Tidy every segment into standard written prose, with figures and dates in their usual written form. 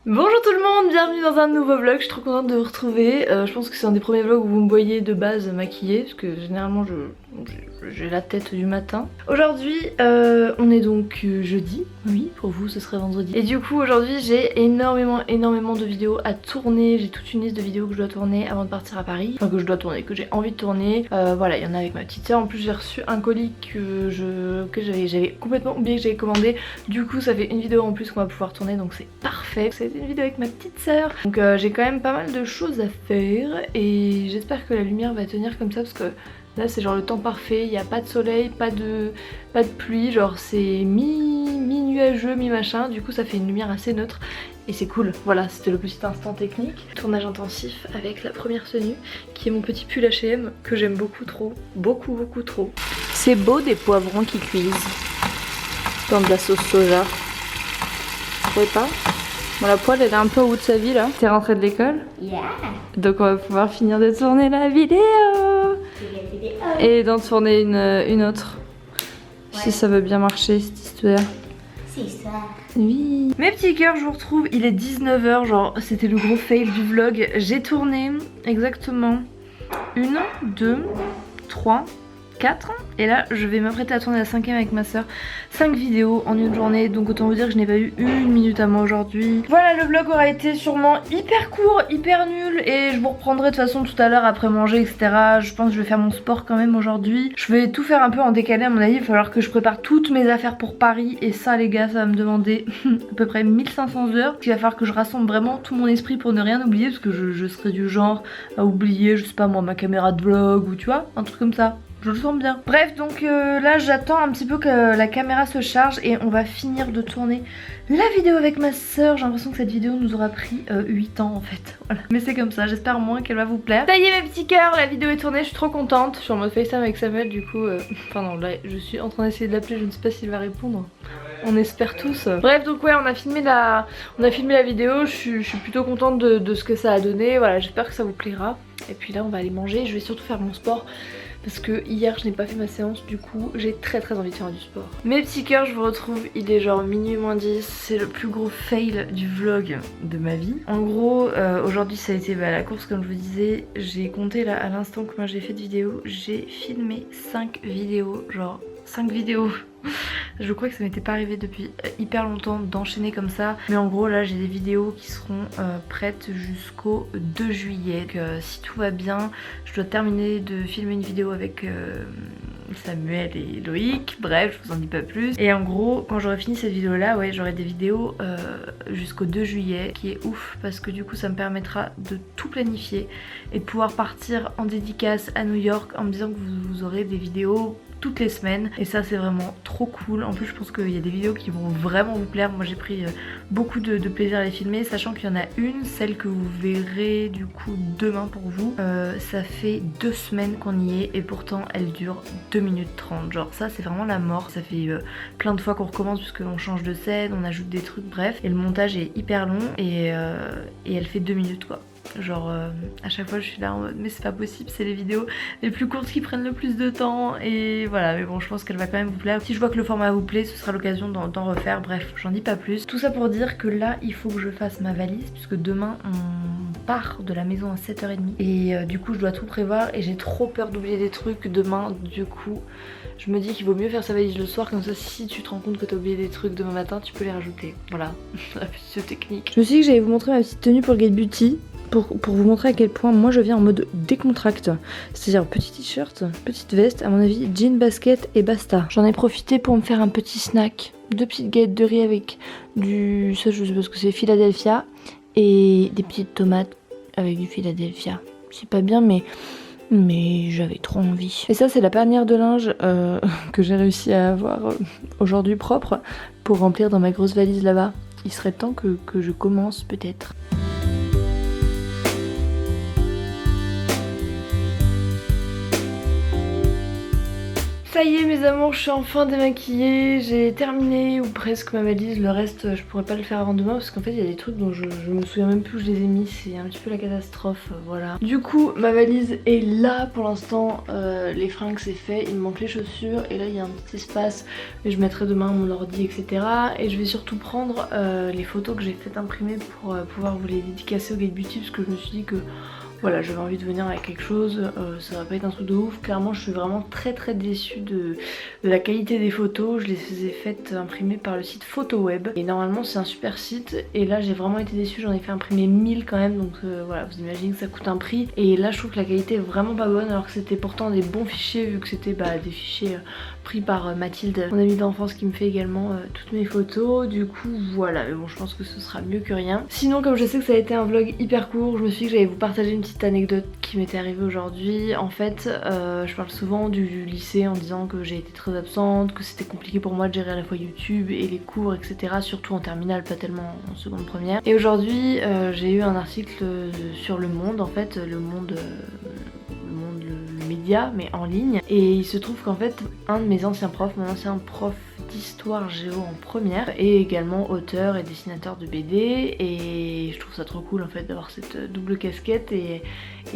Bonjour tout le monde, bienvenue dans un nouveau vlog, je suis trop contente de vous retrouver. Je pense que c'est un des premiers vlogs où vous me voyez de base maquillée, parce que généralement j'ai la tête du matin. Aujourd'hui on est donc jeudi, oui pour vous ce serait vendredi. Et du coup aujourd'hui j'ai énormément de vidéos à tourner, j'ai toute une liste de vidéos que je dois tourner avant de partir à Paris. Enfin que je dois tourner, que j'ai envie de tourner. Voilà, il y en a avec ma petite soeur, en plus j'ai reçu un colis que j'avais complètement oublié que j'avais commandé. Du coup ça fait une vidéo en plus qu'on va pouvoir tourner, donc c'est parfait. C'est une vidéo avec ma petite soeur. Donc j'ai quand même pas mal de choses à faire et j'espère que la lumière va tenir comme ça parce que là c'est genre le temps parfait, il n'y a pas de soleil, pas de pluie, genre c'est mi-nuageux, mi-machin, du coup ça fait une lumière assez neutre et c'est cool. Voilà, c'était le petit instant technique. Tournage intensif avec la première tenue qui est mon petit pull H&M que j'aime beaucoup trop, beaucoup trop. C'est beau des poivrons qui cuisent dans de la sauce soja. Vous trouvez pas? Bon, la poêle elle est un peu au bout de sa vie là. T'es rentrée de l'école? Yeah. Donc on va pouvoir finir de tourner la vidéo et d'en tourner une autre. Ouais. Si ça veut bien marcher cette histoire. C'est histoire. Oui. Mes petits cœurs, je vous retrouve, il est 19 h, genre c'était le gros fail du vlog. J'ai tourné exactement 1, 2, 3, 4 et là je vais m'apprêter à tourner la 5ème avec ma soeur. 5 vidéos en une journée, donc autant vous dire que je n'ai pas eu une minute à moi aujourd'hui. Voilà, le vlog aura été sûrement hyper court, hyper nul et je vous reprendrai de toute façon tout à l'heure après manger etc. Je pense que je vais faire mon sport quand même aujourd'hui. Je vais tout faire un peu en décalé à mon avis, il va falloir que je prépare toutes mes affaires pour Paris et ça les gars ça va me demander à peu près 1500 heures. Il va falloir que je rassemble vraiment tout mon esprit pour ne rien oublier parce que je serai du genre à oublier, je sais pas moi, ma caméra de vlog ou tu vois, un truc comme ça. Je le sens bien. Bref, donc là j'attends un petit peu que la caméra se charge et on va finir de tourner la vidéo avec ma soeur. J'ai l'impression que cette vidéo nous aura pris 8 ans en fait. Voilà. Mais c'est comme ça, j'espère au moins qu'elle va vous plaire. Ça y est mes petits cœurs, la vidéo est tournée, je suis trop contente. Je suis en mode FaceTime avec Samuel du coup. Enfin non, là je suis en train d'essayer de l'appeler, je ne sais pas s'il va répondre. On espère tous. Bref, donc ouais, on a filmé la vidéo, je suis plutôt contente de ce que ça a donné. Voilà, j'espère que ça vous plaira. Et puis là on va aller manger, je vais surtout faire mon sport. Parce que hier je n'ai pas fait ma séance, du coup j'ai très envie de faire du sport. Mes petits cœurs, je vous retrouve, il est genre minuit moins 10, c'est le plus gros fail du vlog de ma vie. En gros aujourd'hui ça a été la course comme je vous disais, j'ai compté là à l'instant que moi j'ai fait de vidéos, j'ai filmé 5 vidéos, genre 5 vidéos. Je crois que ça m'était pas arrivé depuis hyper longtemps d'enchaîner comme ça. Mais en gros là j'ai des vidéos qui seront prêtes jusqu'au 2 juillet. Donc si tout va bien, je dois terminer de filmer une vidéo avec Samuel et Loïc. Bref, je vous en dis pas plus. Et en gros quand j'aurai fini cette vidéo là, ouais j'aurai des vidéos jusqu'au 2 juillet. Qui est ouf parce que du coup ça me permettra de tout planifier. Et de pouvoir partir en dédicace à New York en me disant que vous aurez des vidéos toutes les semaines et ça c'est vraiment trop cool. En plus je pense qu'il y a des vidéos qui vont vraiment vous plaire. Moi j'ai pris beaucoup de plaisir à les filmer, sachant qu'il y en a une, celle que vous verrez du coup demain pour vous. Ça fait 2 semaines qu'on y est et pourtant elle dure 2 minutes 30. Genre ça c'est vraiment la mort. Ça fait plein de fois qu'on recommence puisqu'on change de scène, on ajoute des trucs, bref. Et le montage est hyper long et elle fait 2 minutes quoi. Genre à chaque fois je suis là en mode mais c'est pas possible, c'est les vidéos les plus courtes qui prennent le plus de temps et voilà. Mais bon je pense qu'elle va quand même vous plaire. Si je vois que le format vous plaît, ce sera l'occasion d'en refaire. Bref, j'en dis pas plus. Tout ça pour dire que là il faut que je fasse ma valise puisque demain on part de la maison à 7h30 et du coup je dois tout prévoir et j'ai trop peur d'oublier des trucs demain. Du coup je me dis qu'il vaut mieux faire sa valise le soir, comme ça si tu te rends compte que t'as oublié des trucs demain matin tu peux les rajouter. Voilà, la petite technique. Je me suis dit que j'allais vous montrer ma petite tenue pour le Get Beauty. Pour vous montrer à quel point moi je viens en mode décontracte. C'est-à-dire petit t-shirt, petite veste, à mon avis jean, basket et basta. J'en ai profité pour me faire un petit snack. 2 petites galettes de riz avec du, ça je sais pas ce que c'est, Philadelphia. Et des petites tomates avec du Philadelphia. C'est pas bien mais j'avais trop envie. Et ça c'est la panière de linge que j'ai réussi à avoir aujourd'hui propre pour remplir dans ma grosse valise là-bas. Il serait temps que je commence peut-être. Ça y est mes amours, je suis enfin démaquillée, j'ai terminé ou presque ma valise, le reste je pourrais pas le faire avant demain parce qu'en fait il y a des trucs dont je me souviens même plus où je les ai mis, c'est un petit peu la catastrophe, voilà. Du coup ma valise est là pour l'instant, les fringues c'est fait, il me manque les chaussures et là il y a un petit espace mais je mettrai demain mon ordi etc. Et je vais surtout prendre les photos que j'ai fait imprimer pour pouvoir vous les dédicacer au Gate Beauty parce que je me suis dit que voilà, j'avais envie de venir avec quelque chose, ça va pas être un truc de ouf. Clairement je suis vraiment très déçue de la qualité des photos. Je les ai faites imprimer par le site PhotoWeb et normalement c'est un super site et là j'ai vraiment été déçue, j'en ai fait imprimer 1000 quand même donc voilà, vous imaginez que ça coûte un prix et là je trouve que la qualité est vraiment pas bonne alors que c'était pourtant des bons fichiers vu que c'était des fichiers pris par Mathilde, mon amie d'enfance qui me fait également toutes mes photos. Du coup voilà, mais bon je pense que ce sera mieux que rien. Sinon comme je sais que ça a été un vlog hyper court, je me suis dit que j'allais vous partager une petite anecdote qui m'était arrivée aujourd'hui. En fait je parle souvent du lycée en disant que j'ai été très absente, que c'était compliqué pour moi de gérer à la fois YouTube et les cours etc, surtout en terminale, pas tellement en seconde première. Et aujourd'hui j'ai eu un article sur Le Monde, en fait Le Monde le média mais en ligne, et il se trouve qu'en fait un de mes anciens profs, mon ancien prof d'histoire géo en première, est également auteur et dessinateur de BD et je trouve ça trop cool en fait d'avoir cette double casquette et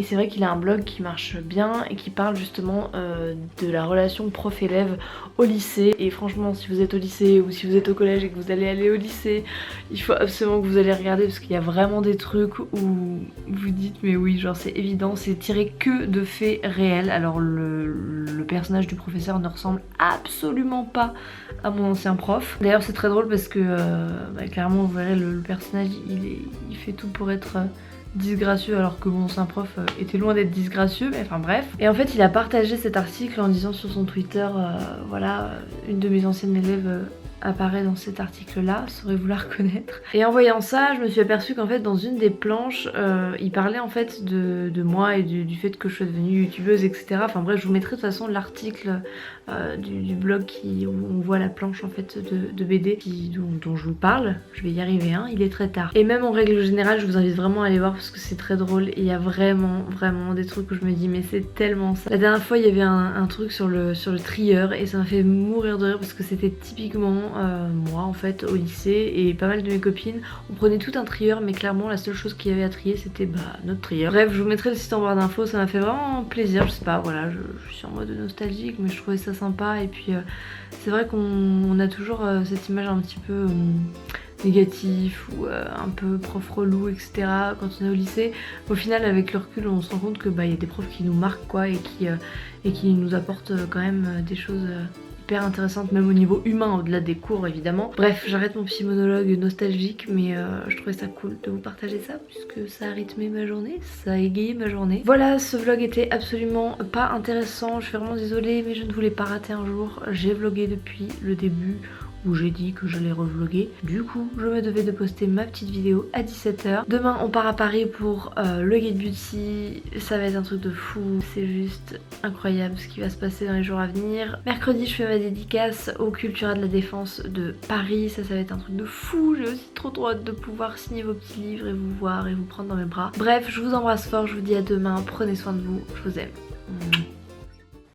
c'est vrai qu'il a un blog qui marche bien et qui parle justement de la relation prof-élève au lycée. Et franchement si vous êtes au lycée ou si vous êtes au collège et que vous allez aller au lycée, il faut absolument que vous allez regarder parce qu'il y a vraiment des trucs où vous dites mais oui genre c'est évident, c'est tiré que de faits réels. Alors le personnage du professeur ne ressemble absolument pas à mon ancien prof. D'ailleurs c'est très drôle parce que clairement vous verrez le personnage il fait tout pour être disgracieux alors que mon ancien prof était loin d'être disgracieux, mais enfin bref. Et en fait il a partagé cet article en disant sur son Twitter voilà, une de mes anciennes élèves apparaît dans cet article là, saurez-vous la reconnaître. Et en voyant ça je me suis aperçue qu'en fait dans une des planches il parlait en fait de moi et du fait que je sois devenue youtubeuse etc. Enfin bref je vous mettrai de toute façon l'article du blog où on voit la planche en fait de BD dont je vous parle. Je vais y arriver hein, il est très tard. Et même en règle générale je vous invite vraiment à aller voir parce que c'est très drôle et il y a vraiment des trucs où je me dis mais c'est tellement ça. La dernière fois il y avait un truc sur le trieur et ça m'a fait mourir de rire parce que c'était typiquement moi en fait au lycée et pas mal de mes copines. On prenait tout un trieur mais clairement la seule chose qu'il y avait à trier c'était notre trieur. Bref je vous mettrai le site en barre d'infos, ça m'a fait vraiment plaisir, je sais pas, voilà je suis en mode nostalgique mais je trouvais ça sympa et puis c'est vrai qu'on a toujours cette image un petit peu négatif ou un peu prof relou etc quand on est au lycée. Au final avec le recul on se rend compte que y a des profs qui nous marquent quoi et qui nous apportent quand même des choses hyper intéressante même au niveau humain au-delà des cours évidemment. Bref j'arrête mon petit monologue nostalgique mais je trouvais ça cool de vous partager ça puisque ça a rythmé ma journée, ça a égayé ma journée. Voilà, ce vlog était absolument pas intéressant, je suis vraiment désolée mais je ne voulais pas rater un jour. J'ai vlogué depuis le début où j'ai dit que j'allais revloguer. Du coup je me devais de poster ma petite vidéo à 17 h. Demain on part à Paris pour le Gate Beauty, ça va être un truc de fou, c'est juste incroyable ce qui va se passer dans les jours à venir. Mercredi je fais ma dédicace au Cultura de la Défense de Paris, ça va être un truc de fou, j'ai aussi trop hâte de pouvoir signer vos petits livres et vous voir et vous prendre dans mes bras. Bref je vous embrasse fort, je vous dis à demain, prenez soin de vous, je vous aime.